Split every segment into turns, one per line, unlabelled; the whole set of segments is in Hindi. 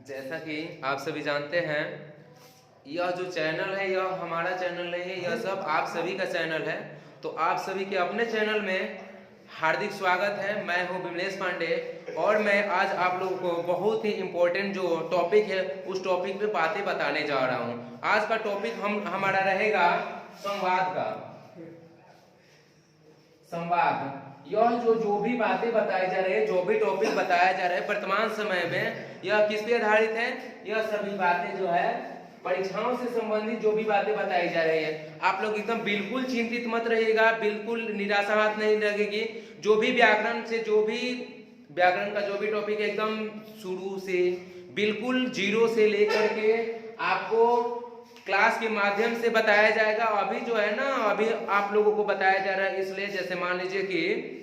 जैसा कि आप सभी जानते हैं, यह जो चैनल है यह हमारा चैनल नहीं है, यह सब आप सभी का चैनल है। तो आप सभी के अपने चैनल में हार्दिक स्वागत है। मैं हूं विमलेश पांडे और मैं आज आप लोगों को बहुत ही इम्पोर्टेंट जो टॉपिक है उस टॉपिक पे बातें बताने जा रहा हूं। आज का टॉपिक हमारा रहेगा संवाद का। संवाद, यह जो भी बातें बताई जा रही है, जो भी टॉपिक बताया जा रहा है वर्तमान समय में, यह किस पे आधारित है? यह सभी बातें जो है परीक्षाओं से संबंधित जो भी बातें बताई जा रही है, आप लोग एकदम बिल्कुल चिंतित मत रहिएगा, बिल्कुल निराशा हाथ नहीं लगेगी। जो भी व्याकरण का जो भी टॉपिक है एकदम शुरू से बिल्कुल जीरो से लेकर के आपको क्लास के माध्यम से बताया जाएगा। अभी जो है ना, अभी आप लोगों को बताया जा रहा है इसलिए, जैसे मान लीजिए कि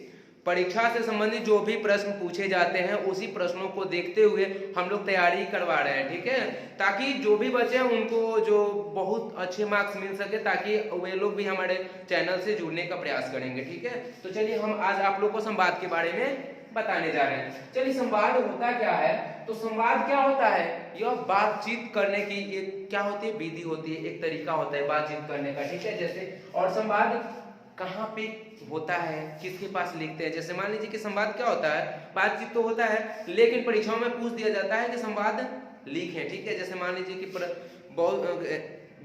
परीक्षा से संबंधित जो भी प्रश्न पूछे जाते हैं उसी प्रश्नों को देखते हुए हम लोग तैयारी करवा रहे हैं, ठीक है, ताकि जो भी बच्चे हैं उनको जो बहुत अच्छे मार्क्स मिल सके, ताकि वे लोग भी हमारे चैनल से जुड़ने का प्रयास करेंगे, ठीक है। तो चलिए हम आज आप लोग को संवाद के बारे में बताने जा रहे हैं। चलिए, संवाद होता क्या है? तो संवाद क्या होता है? यह बातचीत करने की एक क्या होती है, विधि होती है, एक तरीका होता है बातचीत करने का, ठीक है। जैसे, और संवाद कहाँ पे होता है, किसके पास लिखते हैं? जैसे मान लीजिए कि संवाद क्या होता है, बातचीत तो होता है, लेकिन परीक्षाओं में पूछ दिया जाता है कि संवाद लिखें, ठीक है। जैसे मान लीजिए कि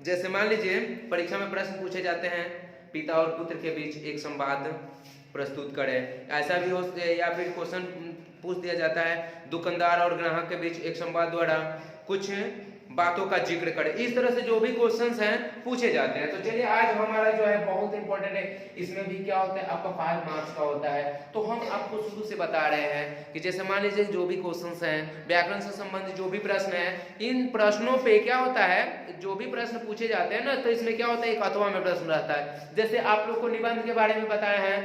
जैसे मान लीजिए परीक्षा में प्रश्न पूछे जाते हैं, पिता और पुत्र के बीच एक संवाद प्रस्तुत करें, ऐसा भी हो। या फिर क्वेश्चन पूछ दिया जाता है, दुकानदार और ग्राहक के बीच एक संवाद द्वारा कुछ बातों का जिक्र करें। इस तरह से जो भी क्वेश्चंस हैं पूछे जाते हैं। तो चलिए, आज हमारा जो है बहुत इंपॉर्टेंट है, इसमें भी क्या होता है आपका 5 मार्क्स का होता है। तो हम आपको शुरू से बता रहे हैं कि जैसे मान लीजिए जो भी क्वेश्चंस हैं, व्याकरण से संबंधित जो भी प्रश्न है, इन प्रश्नों पे क्या होता है, जो भी प्रश्न पूछे जाते हैं ना, तो इसमें क्या होता है, एक अथवा में प्रश्न रहता है। जैसे आप लोग को निबंध के बारे में बताया है,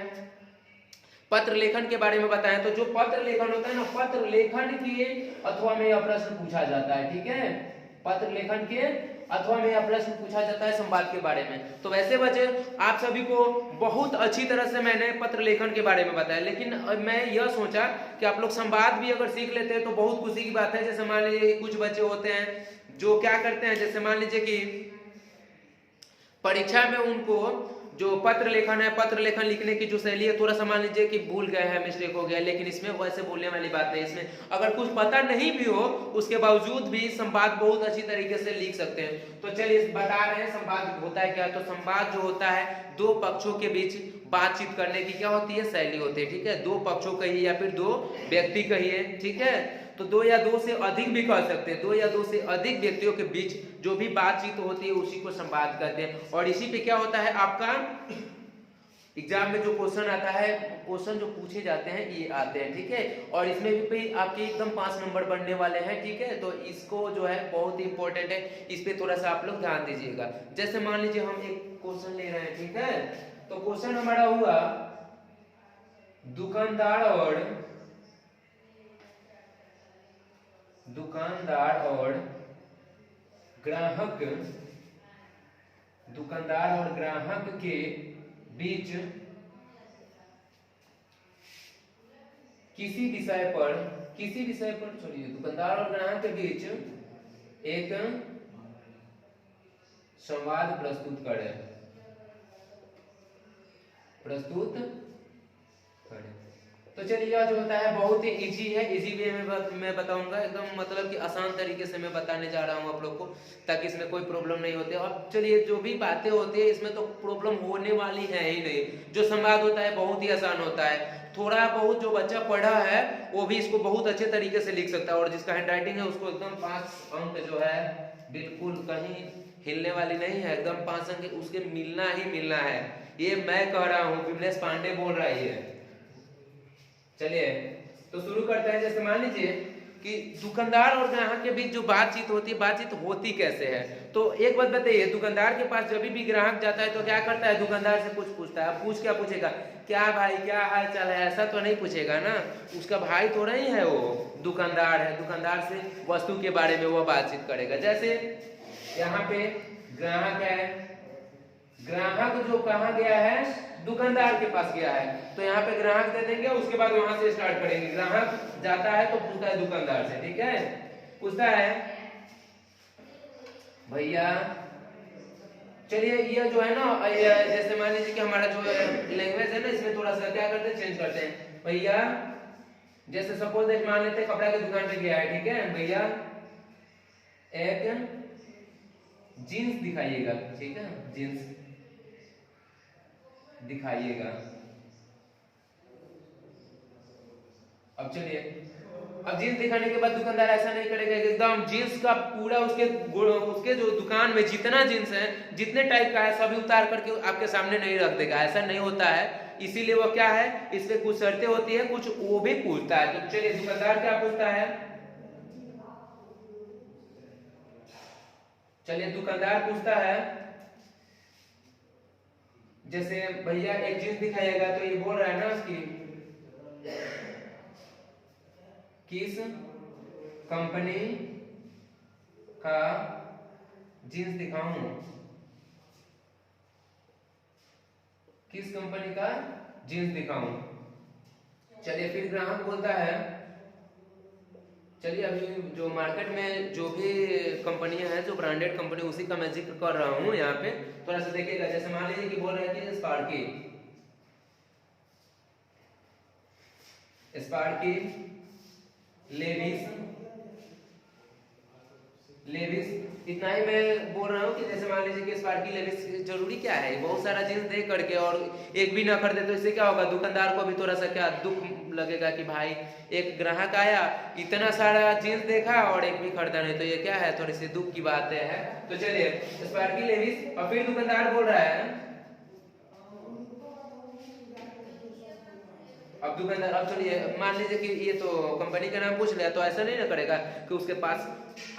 पत्र लेखन के बारे में बताएं, तो जो पत्र लेखन होता है ना, पत्र लेखन के अथवा में यह प्रश्न पूछा जाता है, ठीक है। पत्र लेखन के अथवा में यह प्रश्न पूछा जाता है संवाद के बारे में। तो वैसे बच्चे, आप सभी को बहुत अच्छी तरह से मैंने पत्र लेखन के बारे में बताया, लेकिन मैं यह सोचा कि आप लोग संवाद भी अगर सीख लेते हैं तो बहुत खुशी की बात है। जैसे मान लीजिए कुछ बच्चे होते हैं जो क्या करते हैं, जैसे मान लीजिए कि परीक्षा में उनको जो पत्र लेखन है, पत्र लेखन लिखने की जो शैली है, थोड़ा सा मान लीजिए कि भूल गए हैं, मिस्टेक हो गया, लेकिन इसमें वैसे भूलने वाली बात नहीं। इसमें अगर कुछ पता नहीं भी हो उसके बावजूद भी संवाद बहुत अच्छी तरीके से लिख सकते हैं। तो चलिए बता रहे हैं संवाद होता है क्या। तो संवाद जो होता है, दो पक्षों के बीच बातचीत करने की क्या होती है, शैली होती है, ठीक है। दो पक्षों कहिए या फिर दो व्यक्ति कहिए, ठीक है। तो दो या दो से अधिक भी कह सकते हैं, दो या दो से अधिक व्यक्तियों के बीच जो भी बातचीत होती है उसी को संवाद कहते हैं। और इसी पे क्या होता है, आपका एग्जाम में जो क्वेश्चन आता है, क्वेश्चन जो पूछे जाते हैं ये आते हैं, ठीक है। और इसमें भी आपके एकदम 5 नंबर बनने वाले हैं, ठीक है। तो इसको जो है बहुत ही इंपॉर्टेंट है, इस पे थोड़ा सा आप लोग ध्यान दीजिएगा। जैसे मान लीजिए हम एक क्वेश्चन ले रहे हैं, ठीक है। तो क्वेश्चन हमारा हुआ, दुकानदार और ग्राहक के बीच किसी विषय पर छोड़िए, दुकानदार और ग्राहक के बीच एक संवाद प्रस्तुत करें। तो चलिए, यह जो होता है बहुत ही इजी है, इजी वे में मैं बताऊंगा, एकदम मतलब कि आसान तरीके से मैं बताने जा रहा हूं आप लोग को, ताकि इसमें कोई प्रॉब्लम नहीं होती। और चलिए, जो भी बातें होती है इसमें तो प्रॉब्लम होने वाली है ही नहीं। जो संवाद होता है बहुत ही आसान होता है, थोड़ा बहुत जो बच्चा पढ़ा है वो भी इसको बहुत अच्छे तरीके से लिख सकता है। और जिसका हैंड राइटिंग है उसको एकदम 5 अंक जो है बिल्कुल कहीं हिलने वाली नहीं है, एकदम 5 अंक उसके मिलना ही मिलना है। ये मैं कह रहा हूँ, विमलेश पांडे बोल रहा है। चलिए तो शुरू करते हैं। जैसे मान लीजिए कि दुकानदार और ग्राहक के बीच जो बातचीत होती है, बातचीत होती कैसे है? तो एक बात बताइए, दुकानदार के पास जब भी ग्राहक जाता है तो क्या करता है, दुकानदार से कुछ पूछता है। पूछ क्या पूछेगा, क्या भाई क्या हाल चाल है, ऐसा तो नहीं पूछेगा ना, उसका भाई तो नहीं है, वो दुकानदार है, दुकानदार से वस्तु के बारे में वो बातचीत करेगा। जैसे यहाँ पे ग्राहक है, ग्राहक जो कहाँ गया है, दुकानदार के पास गया है, तो यहाँ पे ग्राहक दे देंगे, उसके बाद वहां से स्टार्ट करेंगे। ग्राहक जाता है तो पूछता है दुकानदार से, ठीक है। पूछता है भैया, चलिए ये जो है ना, जैसे मान लीजिए कि हमारा जो लैंग्वेज है ना, इसमें थोड़ा सा क्या करते हैं, चेंज करते हैं। भैया जैसे सपोज दैट मान लेते हैं कपड़ा की दुकान पे गया है, ठीक है भैया एक जीन्स दिखाइएगा, ठीक है जीन्स दिखाइएगा। अब चलिए, अब जीन्स दिखाने के बाद दुकानदार ऐसा नहीं करेगा कि एकदम जीन्स का पूरा उसके जो दुकान में जितना जीन्स है, जितने टाइप का है सभी उतार करके आपके सामने नहीं रख देगा, ऐसा नहीं होता है। इसीलिए वो क्या है, इस पे कुछ शर्तें होती है, कुछ वो भी पूछता है। तो चलिए दुकानदार क्या पूछता है, चलिए दुकानदार पूछता है जैसे भैया एक जीन्स दिखाइएगा, तो ये बोल रहा है ना कि किस कंपनी का जीन्स दिखाऊं, किस कंपनी का जीन्स दिखाऊं। चलिए फिर ग्राहक बोलता है, चलिए अभी जो मार्केट में जो भी कंपनियां हैं, जो ब्रांडेड कंपनी, उसी का मैं जिक्र कर रहा हूं यहाँ पे, थोड़ा सा देखिएगा। जैसे मान लीजिए कि बोल रहे हैं कि स्पार्की, स्पार्की, लेविस, लेविस, इतना ही मैं बोल रहा हूँ कि जैसे मान लीजिए कि स्पार्की, लेविस, जरूरी क्या है, बहुत सारा जींस दे करके और एक भी ना खरीदे, तो इससे क्या होगा, दुकानदार को भी थोड़ा सा क्या दुख लगेगा कि भाई एक ग्राहक आया, इतना सारा जींस देखा और एक भी खरीदा नहीं, तो ये क्या है, थोड़ी सी दुख की बात है। तो चलिए स्पार्की, लेविस, और फिर दुकानदार बोल रहा है, अब दुकानदार, अब चलिए मान लीजिए कि ये तो कंपनी का नाम पूछ लिया, तो ऐसा नहीं ना करेगा कि उसके पास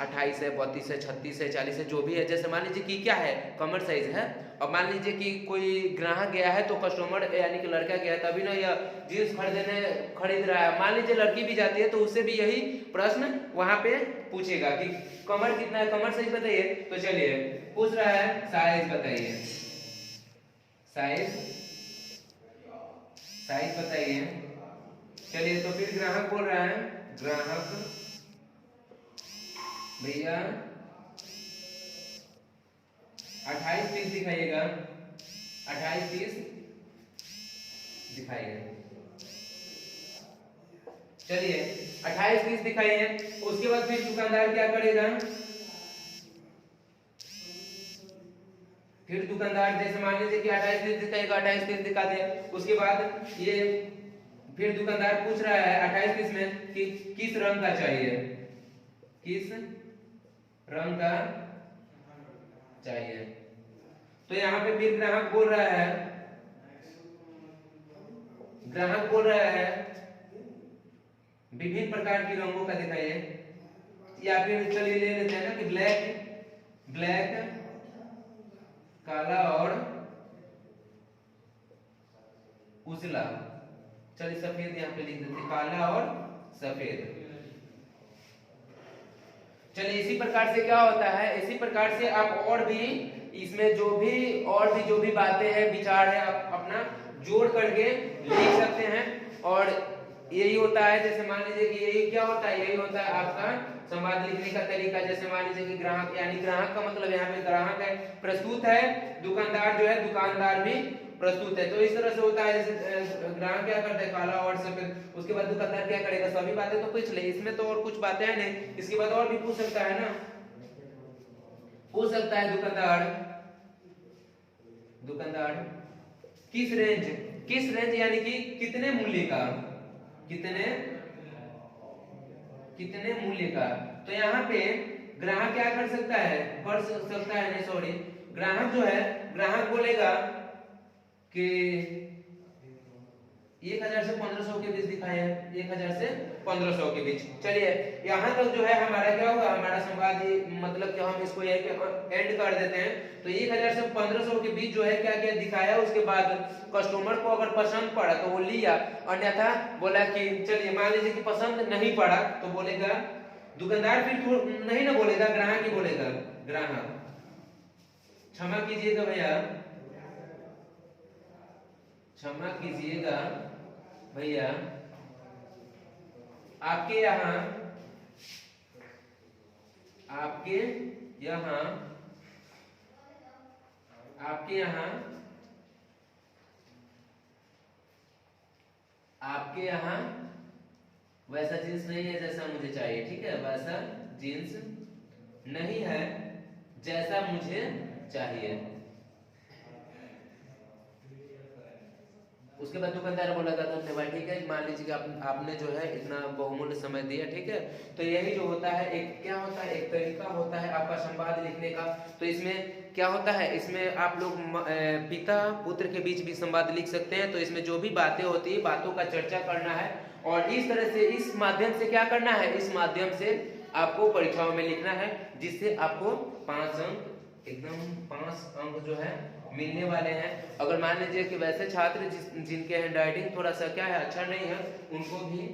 28 है, 32 है, 36 है, 40 है, जो भी है। जैसे मान लीजिए कि क्या है, कमर साइज है, और मान लीजिए कि कोई ग्राहक गया है, तो कस्टमर यानी कि लड़का गया है, तभी ना यह जींस खरीद रहा है। मान लीजिए लड़की भी जाती है, तो उससे भी यही प्रश्न वहां पे पूछेगा कि कमर कितना है, कमर साइज बताइए। तो चलिए पूछ रहा है साइज बताइए, साइज, साइज बताइए। चलिए तो फिर ग्राहक बोल रहा है, ग्राहक भैया 28-30 दिखाइएगा, 28-30 दिखाइए। चलिए 28-30 दिखाइए। उसके बाद फिर दुकानदार क्या करेगा, फिर दुकानदार जैसे मान लीजिए कि 28-30 दिखाएगा, 28-30 दिखा दे। उसके बाद ये फिर दुकानदार पूछ रहा है 28-30 में कि किस रंग का चाहिए, किस रंग का चाहिए। तो यहाँ पे फिर ग्राहक बोल रहा है, ग्राहक बोल रहा है विभिन्न प्रकार की रंगों का दिखाइए, या फिर चलिए ले लेते हैं ना कि ब्लैक, ब्लैक, काला और उजला। चलिए सफेद यहाँ पे लिख देते हैं, काला और सफेद। चलिए इसी प्रकार से क्या होता है, इसी प्रकार से आप और भी इसमें जो भी बातें हैं, विचार है, आप अपना जोड़ करके लिख सकते हैं। और यही होता है, जैसे मान लीजिए कि यही क्या होता है, यही होता है आपका संवाद लिखने का तरीका। जैसे मान लीजिए कि ग्राहक, यानी ग्राहक का मतलब यहाँ पे ग्राहक है, प्रस्तुत है, दुकानदार जो है, दुकानदार भी प्रस्तुत है। तो इस तरह से होता है, जैसे ग्राहक क्या करता है, काला और सफेद। उसके बाद दुकानदार क्या करेगा, सभी बातें तो पूछ ले, इसमें तो और कुछ बातें हैं नहीं, इसके बाद और भी पूछ सकता है ना, पूछ सकता है दुकानदार, दुकानदार किस रेंज, किस रेंज यानी कि कितने मूल्य का, कितने मूल्य का। तो यहाँ पे ग्राहक क्या कर सकता है, नहीं सॉरी, ग्राहक जो है, ग्राहक बोलेगा कि 1000 से 1500 के बीच दिखाए हैं, 1000 से 1500 के बीच। चलिए यहाँ तक जो है हमारा क्या हुआ, हमारा संवाद, मतलब कि हम इसको यहीं पे एंड कर देते हैं। तो 1000 से 1500 के बीच जो है क्या क्या दिखाया, उसके बाद कस्टमर को अगर पसंद पड़ा तो वो लिया, अन्यथा बोला कि चलिए, मान लीजिए कि पसंद नहीं पड़ा तो बोलेगा दुकानदार, फिर नहीं ना बोलेगा, ग्राहक ही बोलेगा, ग्राहक क्षमा कीजिएगा भैया, क्षमा कीजिएगा भैया, आपके यहाँ आपके यहाँ वैसा जींस नहीं है जैसा मुझे चाहिए, ठीक है, वैसा जींस नहीं है जैसा मुझे चाहिए। उसके बाद दुकानदार बोला था धन्यवाद, ठीक है, मान लीजिए कि आपने जो है इतना बहुमूल्य समय दिया, ठीक है। तो यही जो होता है एक क्या होता है, एक तरीका होता है आपका संवाद लिखने का। तो इसमें क्या होता है, इसमें आप लोग पिता पुत्र के बीच भी संवाद लिख सकते हैं। तो इसमें जो भी बातें होती है बातों का चर्चा करना है और इस तरह से इस माध्यम से क्या करना है, इस माध्यम से आपको परीक्षाओं में लिखना है, जिससे आपको 5 अंक एकदम 5 अंक जो है मिलने वाले हैं। अगर मान लीजिए कि वैसे छात्र जिनके हैंडराइटिंग थोड़ा सा क्या है अच्छा नहीं है, उनको भी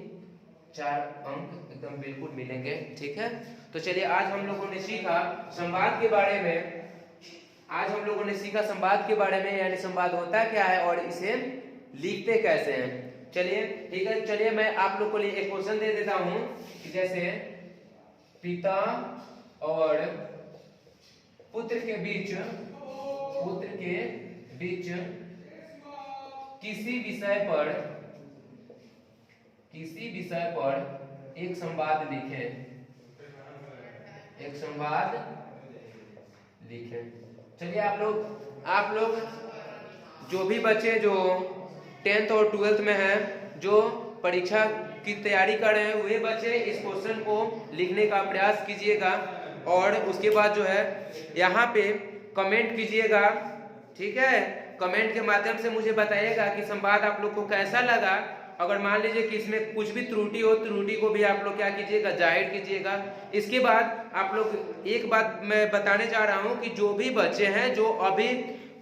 4 अंक एकदम बिल्कुल मिलेंगे, ठीक है। तो चलिए आज हम लोगों ने सीखा संवाद के बारे में, संवाद के बारे में, यानी संवाद होता क्या है और इसे लिखते कैसे हैं। चलिए ठीक है, चलिए मैं आप लोग को लिए एक क्वेश्चन दे देता हूं कि जैसे पिता और पुत्र के बीच किसी विषय पर एक संवाद लिखें। चलिए आप लोग जो भी बच्चे जो 10th और 12th में हैं, जो परीक्षा की तैयारी कर रहे हैं, वे बच्चे इस क्वेश्चन को लिखने का प्रयास कीजिएगा और उसके बाद जो है यहाँ पे कमेंट कीजिएगा, ठीक है। कमेंट के माध्यम से मुझे बताइएगा कि संवाद आप लोग को कैसा लगा। अगर मान लीजिए कि इसमें कुछ भी त्रुटि हो, त्रुटि को भी आप लोग क्या कीजिएगा, जाहिर कीजिएगा। इसके बाद आप लोग एक बात मैं बताने जा रहा हूं कि जो भी बच्चे हैं जो अभी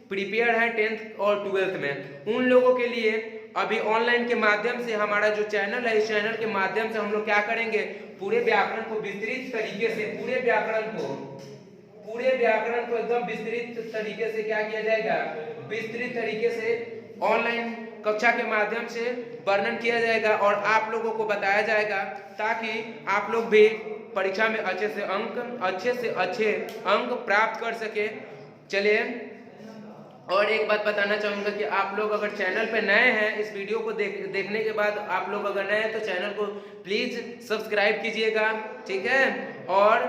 प्रिपेयर हैं 10th और 12th में, उन लोगों के लिए अभी ऑनलाइन के माध्यम से हमारा जो चैनल है, इस चैनल के माध्यम से हम लोग क्या करेंगे, पूरे व्याकरण को विस्तृत तरीके से, पूरे व्याकरण को एकदम विस्तृत तरीके से क्या किया जाएगा, विस्तृत तरीके से ऑनलाइन कक्षा के माध्यम से वर्णन किया जाएगा और आप लोगों को बताया जाएगा, ताकि आप लोग भी परीक्षा में अच्छे से अच्छे अंक प्राप्त कर सके। चलिए और एक बात बताना चाहूंगा कि आप लोग अगर चैनल पे नए हैं, इस वीडियो को देखने के बाद आप लोग अगर नए हैं तो चैनल को प्लीज सब्सक्राइब कीजिएगा, ठीक है। और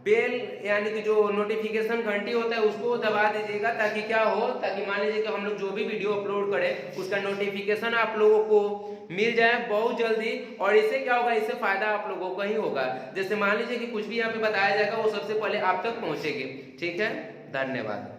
बेल यानी कि जो नोटिफिकेशन घंटी होता है उसको दबा दीजिएगा, ताकि क्या हो, ताकि मान लीजिए कि हम लोग जो भी वीडियो अपलोड करें उसका नोटिफिकेशन आप लोगों को मिल जाए बहुत जल्दी। और इससे क्या होगा, इससे फायदा आप लोगों को ही होगा। जैसे मान लीजिए कि कुछ भी यहाँ पे बताया जाएगा वो सबसे पहले आप तक पहुंचेगी, ठीक है। धन्यवाद।